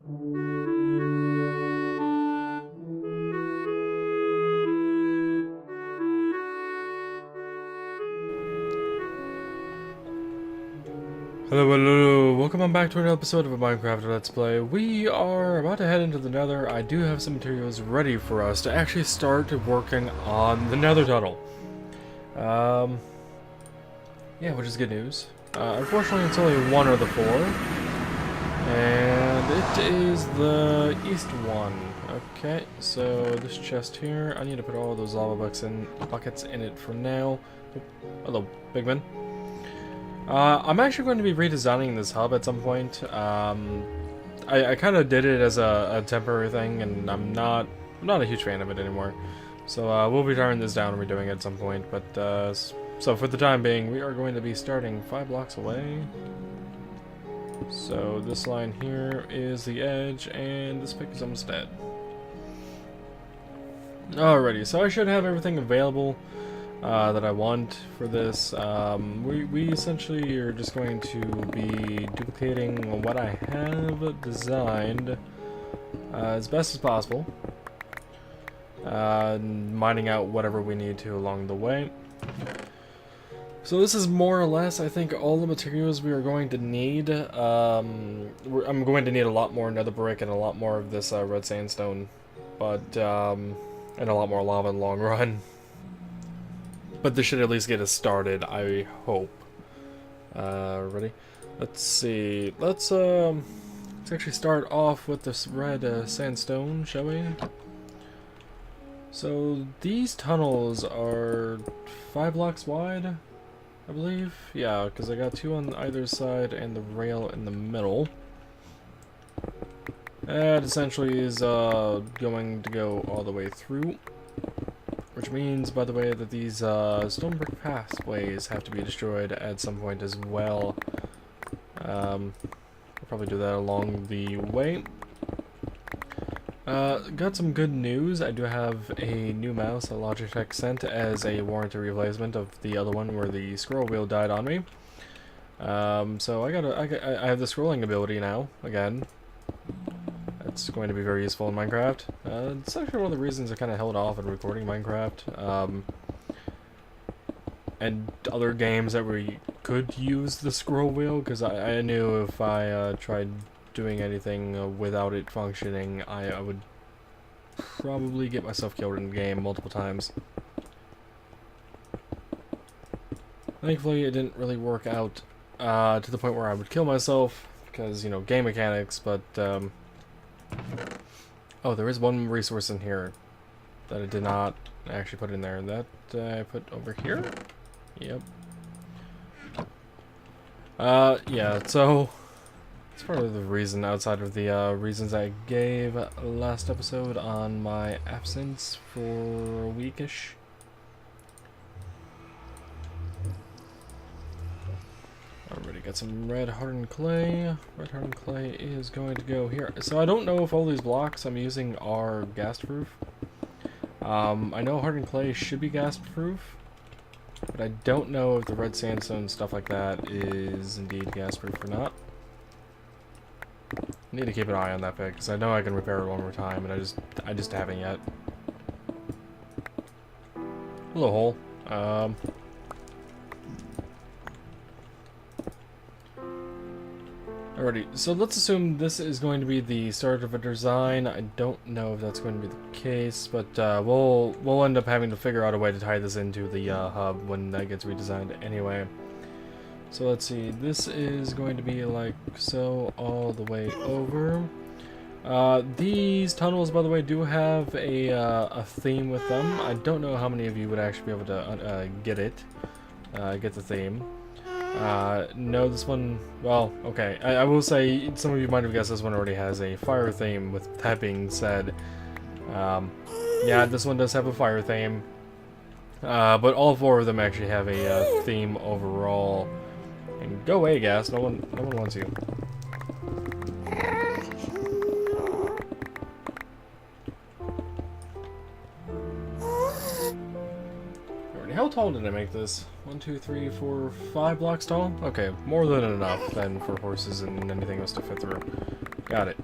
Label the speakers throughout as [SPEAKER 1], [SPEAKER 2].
[SPEAKER 1] Hello, hello, welcome on back to another episode of a Minecraft Let's Play. We are about to head into the Nether. I do have some materials ready for us to actually start working on the Nether tunnel. Yeah, which is good news. Unfortunately, it's only one of the four, and it is the east one. Okay, so this chest here, I need to put all those lava buckets in it for now. Oh, hello, Bigman. I'm actually going to be redesigning this hub at some point. I kind of did it as a temporary thing, and I'm not a huge fan of it anymore. So we'll be tearing this down and redoing it at some point. But so for the time being, we are going to be starting 5 blocks away. So this line here is the edge, and this pick is almost dead. Alrighty, so I should have everything available that I want for this. We essentially are just going to be duplicating what I have designed as best as possible, mining out whatever we need to along the way. So this is more or less, I think, all the materials we are going to need. I'm going to need a lot more nether brick and a lot more of this red sandstone, but and a lot more lava in the long run. But this should at least get us started, I hope. Ready? Let's see. Let's actually start off with this red sandstone, shall we? So these tunnels are 5 blocks wide, I believe. Yeah, because I got 2 on either side and the rail in the middle. And essentially is going to go all the way through. Which means, by the way, that these stone brick pathways have to be destroyed at some point as well. I'll probably do that along the way. Got some good news. I do have a new mouse that Logitech sent as a warranty replacement of the other one where the scroll wheel died on me. So I have the scrolling ability now, again. It's going to be very useful in Minecraft. It's actually one of the reasons I kind of held off on recording Minecraft. And other games that we could use the scroll wheel, because I knew if I tried doing anything without it functioning, I would probably get myself killed in the game multiple times. Thankfully, it didn't really work out to the point where I would kill myself, because, you know, game mechanics, but oh, there is one resource in here that I did not actually put in there. That I put over here? Yep. Yeah, so it's part of the reason outside of the reasons I gave last episode on my absence for a weekish. Already got some red hardened clay. Red hardened clay is going to go here. So I don't know if all these blocks I'm using are gas proof. I know hardened clay should be gas proof, but I don't know if the red sandstone stuff like that is indeed gas proof or not. I need to keep an eye on that pick because I know I can repair it one more time, and I just haven't yet. Hello, hole. Alrighty, so let's assume this is going to be the start of a design. I don't know if that's going to be the case, but we'll end up having to figure out a way to tie this into the hub when that gets redesigned anyway. So let's see, this is going to be like so all the way over. These tunnels, by the way, do have a theme with them. I don't know how many of you would actually be able to get the theme. No, this one, well, okay, I will say, some of you might have guessed this one already has a fire theme. With that being said, yeah, this one does have a fire theme, but all 4 of them actually have a theme overall. And go away, gas, no one wants you. How tall did I make this? 1, 2, 3, 4, 5 blocks tall? Okay, more than enough then for horses and anything else to fit through. Got it.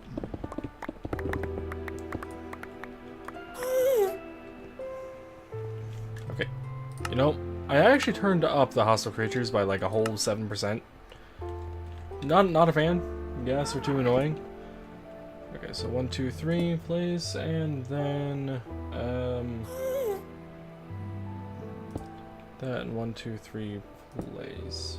[SPEAKER 1] know, I actually turned up the hostile creatures by like a whole 7%. Not a fan. Yes, they're too annoying. Okay, so 1, 2, 3, place, and then that and 1, 2, 3, place.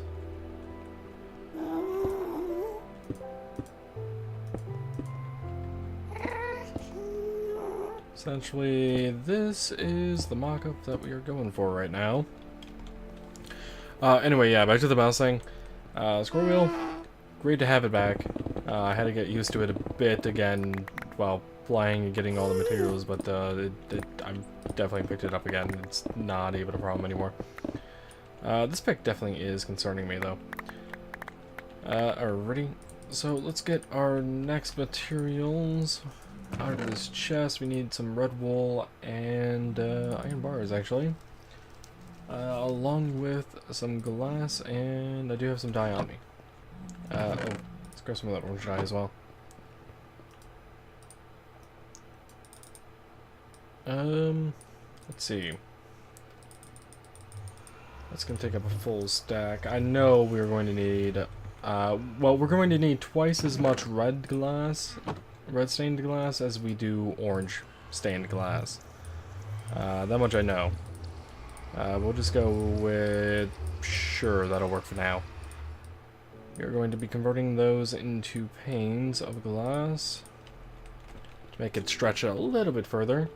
[SPEAKER 1] Essentially, this is the mock-up that we are going for right now. Anyway, yeah, back to the mouse thing. Scroll wheel, great to have it back. I had to get used to it a bit again while flying and getting all the materials, but I've definitely picked it up again. It's not even a problem anymore. This pick definitely is concerning me, though. Alrighty, so let's get our next materials out of this chest. We need some red wool and iron bars, actually. Along with some glass, and I do have some dye on me. Oh, let's grab some of that orange dye as well. Let's see. That's gonna take up a full stack. I know we're going to need, well, we're going to need twice as much red stained glass as we do orange stained glass. That much I know. We'll just go with, sure, that'll work for now. We're going to be converting those into panes of glass to make it stretch a little bit further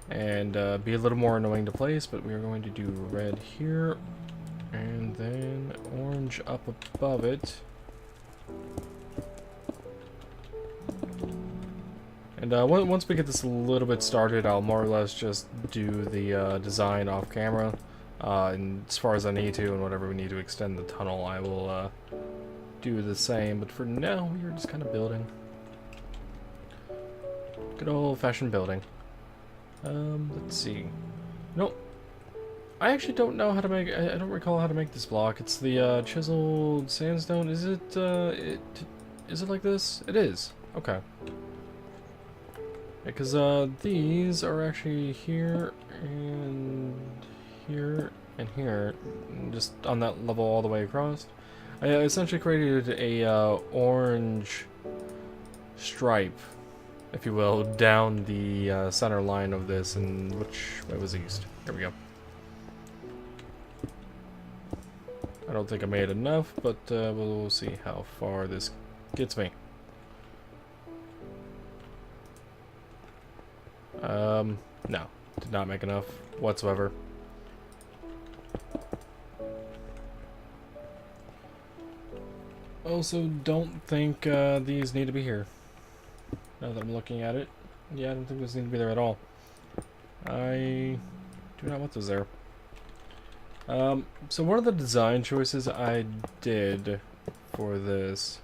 [SPEAKER 1] and be a little more annoying to place, but we are going to do red here and then orange up above it. And once we get this a little bit started, I'll more or less just do the design off camera. And as far as I need to, and whatever we need to extend the tunnel, I will do the same. But for now, we are just kind of building. Good old-fashioned building. Let's see. Nope. I actually don't know how to make. I don't recall how to make this block. It's the chiseled sandstone. Is it? Is it like this? It is. Okay. Because these are actually here and here and here, and just on that level all the way across. I essentially created a orange stripe, if you will, down the center line of this, and which way was east? Here we go. I don't think I made enough, but we'll see how far this gets me. No, did not make enough whatsoever. Also, don't think these need to be here. Now that I'm looking at it, yeah, I don't think those need to be there at all. I do not want those there. So one of the design choices I did for this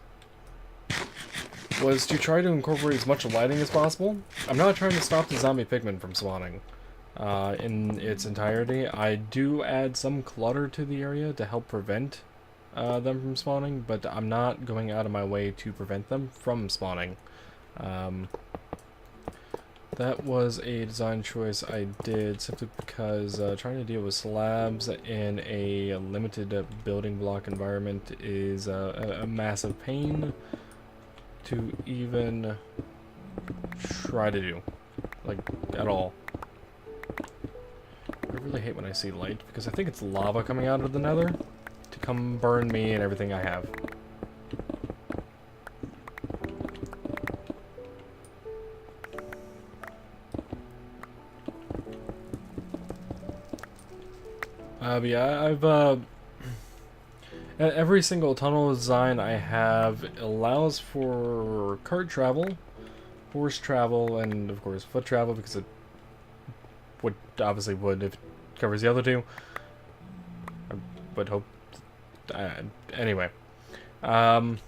[SPEAKER 1] was to try to incorporate as much lighting as possible. I'm not trying to stop the zombie pigmen from spawning in its entirety. I do add some clutter to the area to help prevent them from spawning, but I'm not going out of my way to prevent them from spawning. That was a design choice I did simply because trying to deal with slabs in a limited building block environment is a massive pain to even try to do, like, at all. I really hate when I see light, because I think it's lava coming out of the nether to come burn me and everything I have. But yeah, I've every single tunnel design I have allows for cart travel, horse travel, and of course foot travel, because it would obviously would if it covers the other two. I would hope. Anyway, I'm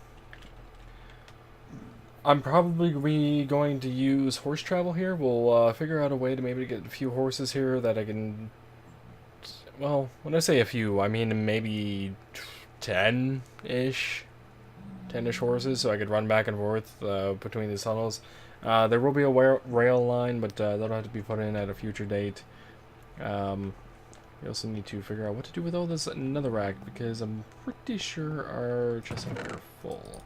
[SPEAKER 1] probably going to use horse travel here. We'll figure out a way to maybe get a few horses here that I can. Well, when I say a few, I mean maybe 10-ish horses, so I could run back and forth between these tunnels. There will be a rail line, but that'll have to be put in at a future date. We also need to figure out what to do with all this netherrack, because I'm pretty sure our chests are full.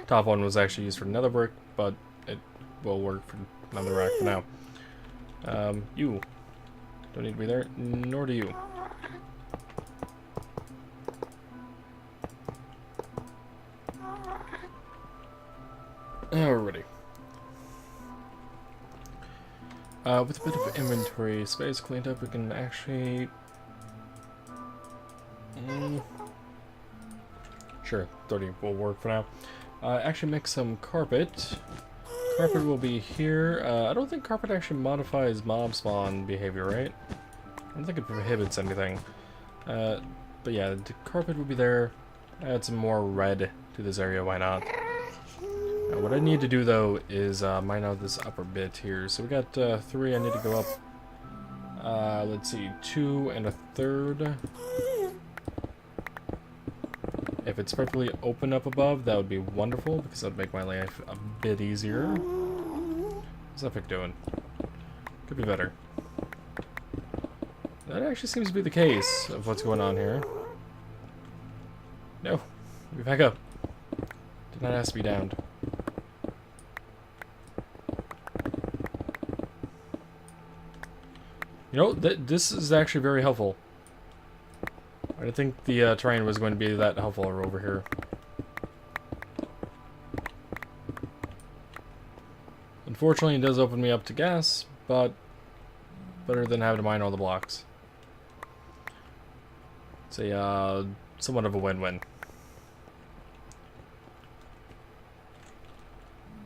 [SPEAKER 1] Top one was actually used for nether brick, but it will work for netherrack for now. You don't need to be there, nor do you. Alrighty. With a bit of inventory space cleaned up, we can actually... Sure, 30 will work for now. Actually make some carpet. Carpet will be here. I don't think carpet actually modifies mob spawn behavior, right? I don't think it prohibits anything. But yeah, the carpet will be there. Add some more red to this area, why not? What I need to do though is mine out this upper bit here. So we got 3, I need to go up, let's see, 2 and a third. If it's perfectly open up above, that would be wonderful, because that would make my life a bit easier. What's Epic doing? Could be better. That actually seems to be the case of what's going on here. No, we back up. Did not ask to be downed. You know, this is actually very helpful. I didn't think the terrain was going to be that helpful over here. Unfortunately, it does open me up to gas, but better than having to mine all the blocks. It's a somewhat of a win-win.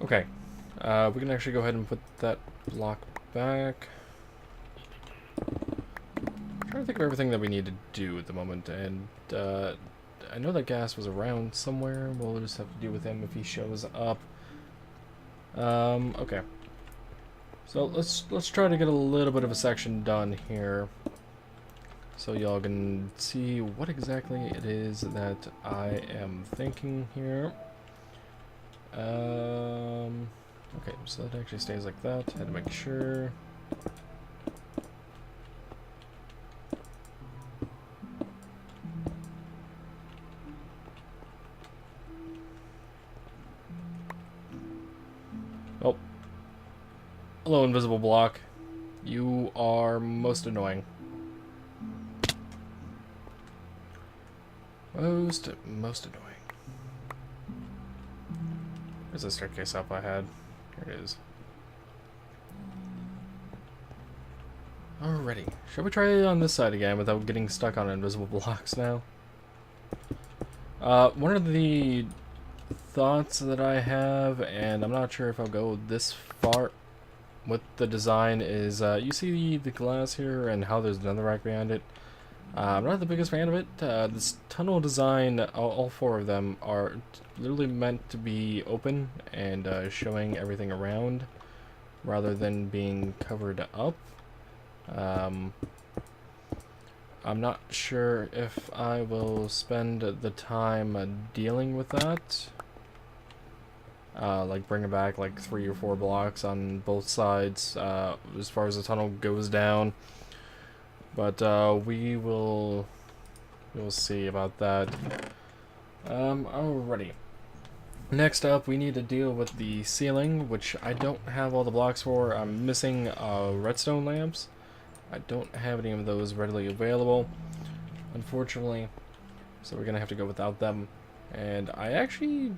[SPEAKER 1] Okay, we can actually go ahead and put that block back. I'm trying to think of everything that we need to do at the moment, and I know that gas was around somewhere. We'll just have to deal with him if he shows up. Okay. So let's try to get a little bit of a section done here, so y'all can see what exactly it is that I am thinking here. Okay, so that actually stays like that. Had to make sure. Oh. Hello, invisible block. You are most annoying. Most annoying. There's a staircase up I had. Here it is. Alrighty. Shall we try it on this side again without getting stuck on invisible blocks now? One of the thoughts that I have, and I'm not sure if I'll go this far with the design, is you see the glass here and how there's another rack behind it. I'm not the biggest fan of it. This tunnel design, all 4 of them are literally meant to be open and showing everything around rather than being covered up. I'm not sure if I will spend the time dealing with that. Like bringing back like 3 or 4 blocks on both sides as far as the tunnel goes down. But we'll see about that. Alrighty. Next up, we need to deal with the ceiling, which I don't have all the blocks for. I'm missing redstone lamps. I don't have any of those readily available, unfortunately. So we're gonna have to go without them. And I actually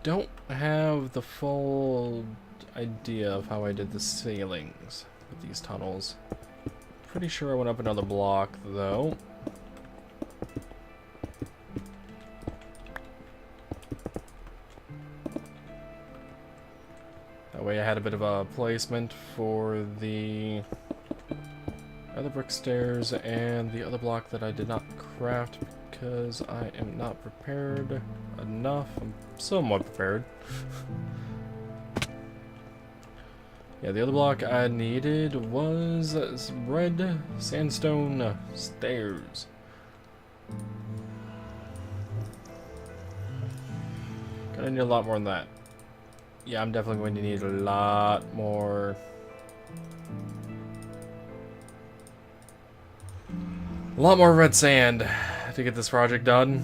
[SPEAKER 1] don't have the full idea of how I did the ceilings with these tunnels. Pretty sure I went up another block, though. That way I had a bit of a placement for the other brick stairs and the other block that I did not craft because I am not prepared enough. I'm somewhat prepared. Yeah, the other block I needed was red sandstone stairs. Gonna need a lot more than that. Yeah, I'm definitely going to need a lot more A lot more red sand to get this project done.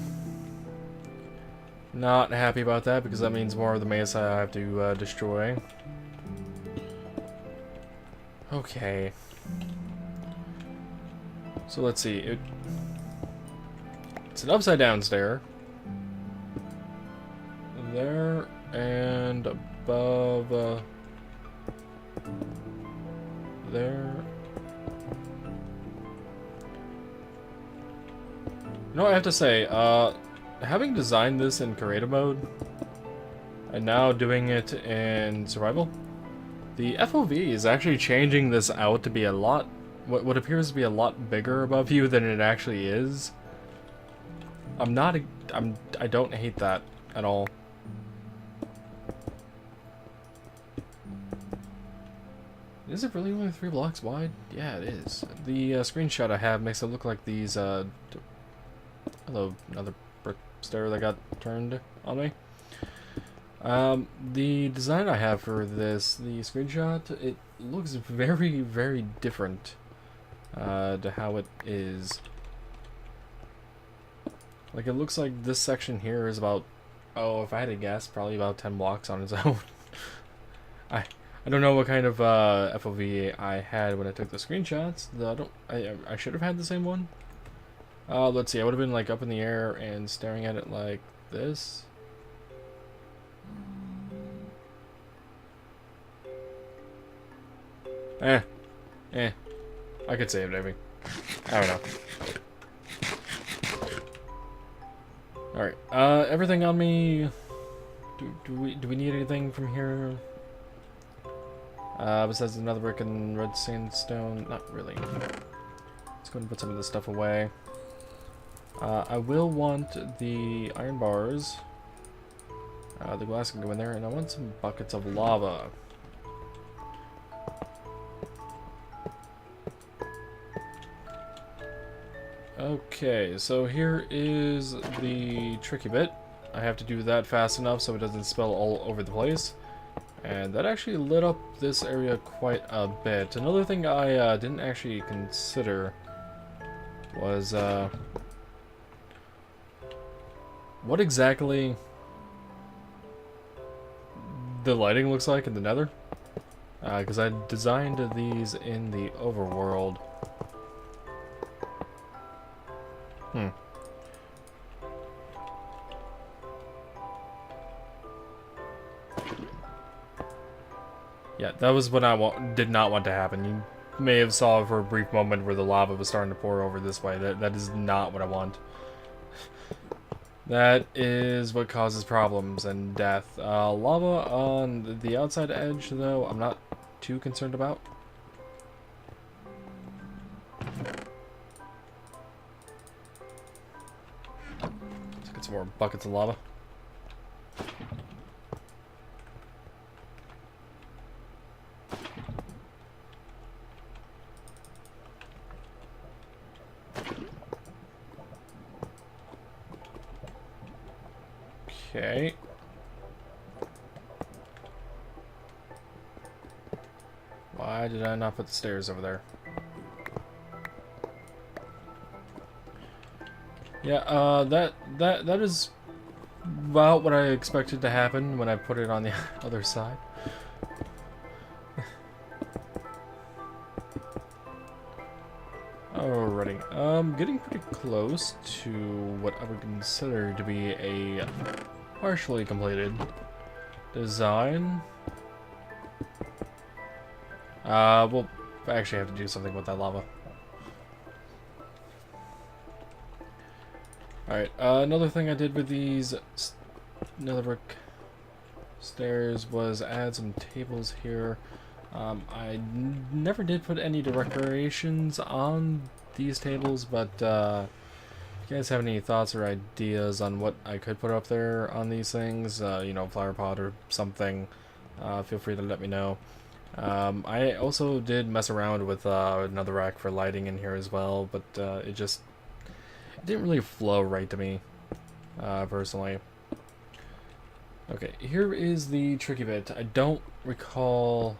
[SPEAKER 1] Not happy about that because that means more of the mesa I have to destroy. Okay. So let's see. It's an upside down stair. There and above there. You know, I have to say, having designed this in creative mode and now doing it in survival, the FOV is actually changing this out to be a lot, what appears to be a lot bigger above you than it actually is. I don't hate that at all. Is it really only 3 blocks wide? Yeah, it is. The screenshot I have makes it look like these, hello, another brick stair that got turned on me. The design I have for this, the screenshot, it looks very, very different to how it is. Like, it looks like this section here is about, oh, if I had to guess, probably about 10 blocks on its own. I don't know what kind of FOV I had when I took the screenshots. I should have had the same one. Let's see, I would have been like up in the air and staring at it like this. I could save maybe. I don't know. Alright, everything on me. Do we need anything from here? Besides another brick and red sandstone? Not really. Let's go and put some of this stuff away. I will want the iron bars. The glass can go in there, and I want some buckets of lava. Okay, so here is the tricky bit. I have to do that fast enough so it doesn't spill all over the place. And that actually lit up this area quite a bit. Another thing I didn't actually consider was what exactly the lighting looks like in the Nether. Because I designed these in the overworld. Yeah, that was what I did not want to happen. You may have saw for a brief moment where the lava was starting to pour over this way. That is not what I want. That is what causes problems and death. Lava on the outside edge, though, I'm not too concerned about. Let's get some more buckets of lava. Okay. Why did I not put the stairs over there? Yeah, that is about what I expected to happen when I put it on the other side. Alrighty, getting pretty close to what I would consider to be a partially completed design. We'll actually have to do something with that lava. Alright, another thing I did with these nether brick stairs was add some tables here. I never did put any decorations on these tables, but if you guys have any thoughts or ideas on what I could put up there on these things, you know, flower pot or something, feel free to let me know. I also did mess around with another rack for lighting in here as well, but it didn't really flow right to me, personally. Okay, here is the tricky bit. I don't recall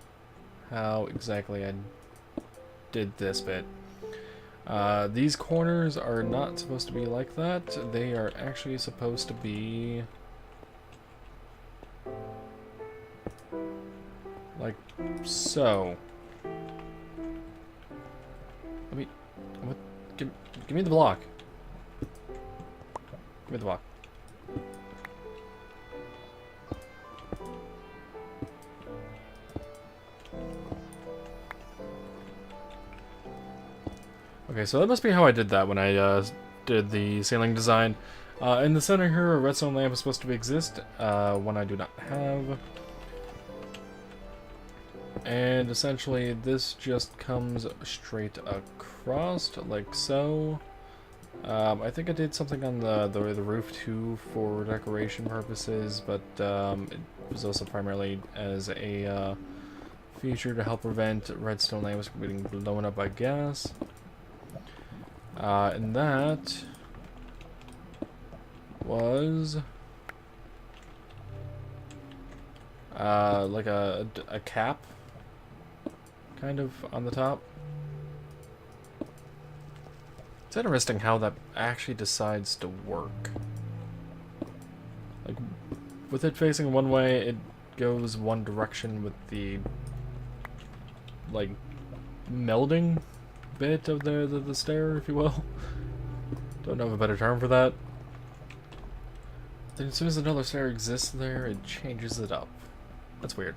[SPEAKER 1] how exactly I did this bit. These corners are not supposed to be like that. They are actually supposed to be like so. Let me. What? Give me the block. Give me the block. Okay, so that must be how I did that when I did the ceiling design. In the center here, a redstone lamp is supposed to exist, one I do not have. And essentially, this just comes straight across, like so. I think I did something on the roof too for decoration purposes, but it was also primarily as a feature to help prevent redstone lamps from getting blown up by gas. And that was like a cap, kind of, on the top. It's interesting how that actually decides to work. Like, with it facing one way, it goes one direction with the, like, melding bit of the stair, if you will. Don't know of a better term for that. Then as soon as another stair exists there, it changes it up. That's weird.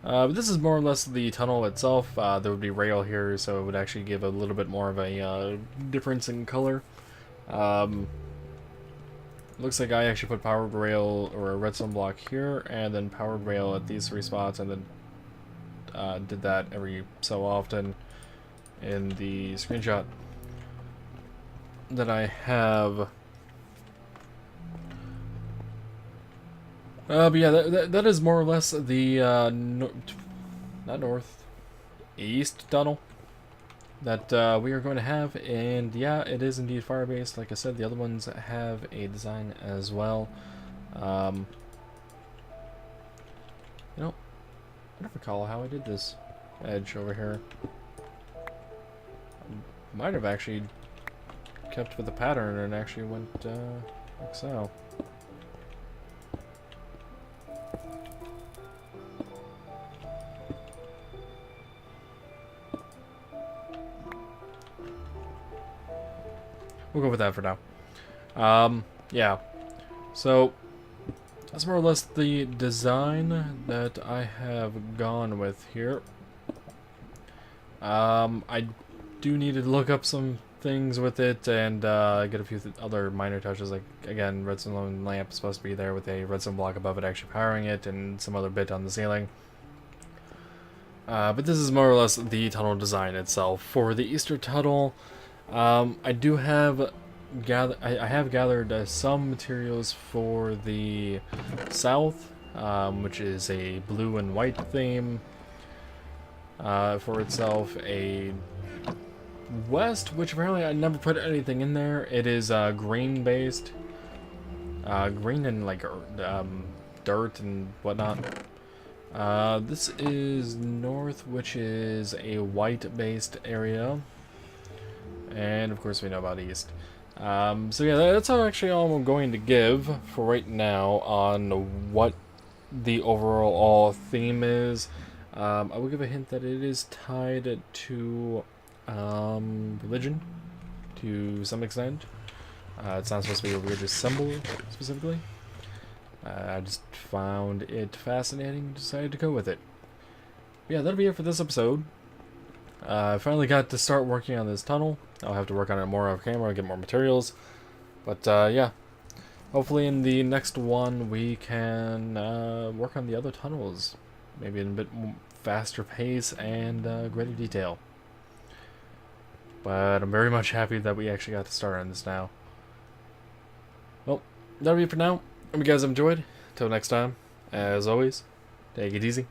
[SPEAKER 1] But this is more or less the tunnel itself. There would be rail here, so it would actually give a little bit more of a difference in color. Looks like I actually put powered rail or a redstone block here, and then powered rail at these 3 spots, and then did that every so often in the screenshot that I have. But yeah, that is more or less the not north, east tunnel that we are going to have, and yeah, it is indeed fire-based. Like I said, the other ones have a design as well. You know, I don't recall how I did this edge over here. Might have actually kept with the pattern and actually went like so. We'll go with that for now. Yeah. So that's more or less the design that I have gone with here. I do need to look up some things with it and get a few other minor touches, like, again, redstone lamp is supposed to be there with a redstone block above it actually powering it, and some other bit on the ceiling. But this is more or less the tunnel design itself. For the Easter tunnel, I do have I have gathered some materials for the south, which is a blue and white theme for itself. A west, which apparently I never put anything in there. It is green based, green and like dirt and whatnot. This is north, which is a white based area, and of course we know about east. So yeah, that's actually all I'm going to give for right now on what the overall theme is. I will give a hint that it is tied to religion to some extent. It's not supposed to be a religious symbol specifically. I just found it fascinating and decided to go with it. But yeah, that'll be it for this episode. I finally got to start working on this tunnel. I'll have to work on it more off camera, get more materials. But yeah, hopefully in the next one we can work on the other tunnels. Maybe in a bit faster pace and greater detail. But I'm very much happy that we actually got to start on this now. Well, that'll be it for now. Hope you guys have enjoyed. Till next time, as always, take it easy.